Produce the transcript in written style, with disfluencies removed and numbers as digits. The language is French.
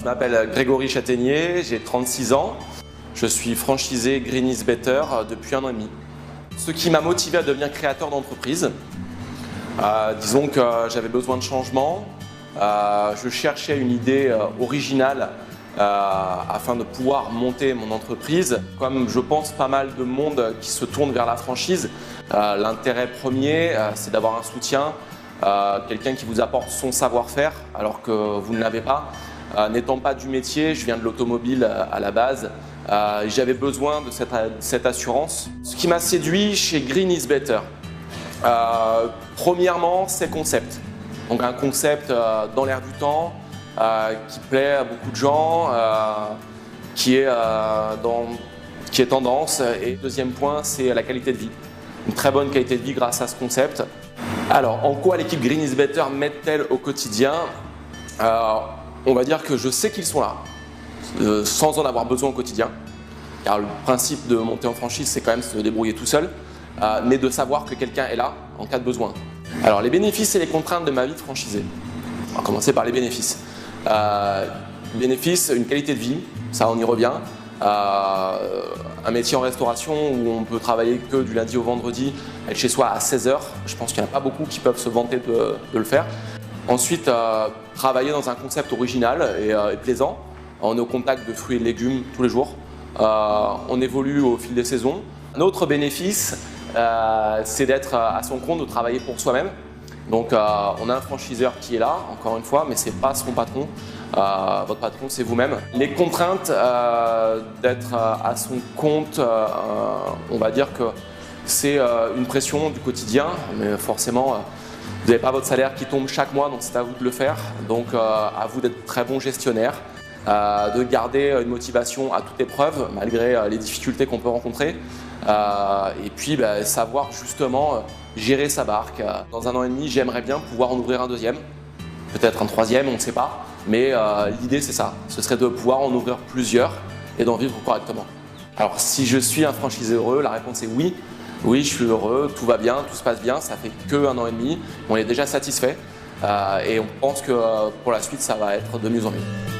m'appelle Grégory Châtaignier, j'ai 36 ans. Je suis franchisé Green is Better depuis 1 an et demi. Ce qui m'a motivé à devenir créateur d'entreprise, disons que j'avais besoin de changement. Je cherchais une idée originale afin de pouvoir monter mon entreprise. Comme je pense pas mal de monde qui se tourne vers la franchise, l'intérêt premier, c'est d'avoir un soutien, quelqu'un qui vous apporte son savoir-faire alors que vous ne l'avez pas. N'étant pas du métier, je viens de l'automobile à la base, j'avais besoin de cette assurance. Ce qui m'a séduit chez Green is Better, premièrement, c'est le concept. Donc un concept dans l'air du temps, qui plaît à beaucoup de gens, qui est tendance. Et deuxième point, c'est la qualité de vie. Une très bonne qualité de vie grâce à ce concept. Alors, en quoi l'équipe Green is Better m'aide-t-elle au quotidien? On va dire que je sais qu'ils sont là, sans en avoir besoin au quotidien. Car le principe de monter en franchise, c'est quand même se débrouiller tout seul, mais de savoir que quelqu'un est là en cas de besoin. Alors, les bénéfices et les contraintes de ma vie de franchisé. On va commencer par les bénéfices. Bénéfices, une qualité de vie, ça on y revient. Un métier en restauration où on peut travailler que du lundi au vendredi, être chez soi à 16 h. Je pense qu'il n'y en a pas beaucoup qui peuvent se vanter de le faire. Ensuite, travailler dans un concept original et plaisant. On est au contact de fruits et légumes tous les jours. On évolue au fil des saisons. Un autre bénéfice, c'est d'être à son compte, de travailler pour soi-même. Donc on a un franchiseur qui est là, encore une fois, mais ce n'est pas son patron. Votre patron, c'est vous-même. Les contraintes d'être à son compte, on va dire que c'est une pression du quotidien, mais forcément, vous n'avez pas votre salaire qui tombe chaque mois, donc c'est à vous de le faire. Donc à vous d'être très bon gestionnaire, de garder une motivation à toute épreuve, malgré les difficultés qu'on peut rencontrer. Et puis savoir justement gérer sa barque. Dans 1 an et demi, j'aimerais bien pouvoir en ouvrir un deuxième, peut-être un troisième, on ne sait pas. Mais l'idée c'est ça, ce serait de pouvoir en ouvrir plusieurs et d'en vivre correctement. Alors si je suis un franchisé heureux, la réponse est oui. Oui, je suis heureux, tout va bien, tout se passe bien, ça fait que 1 an et demi, on est déjà satisfait et on pense que pour la suite ça va être de mieux en mieux.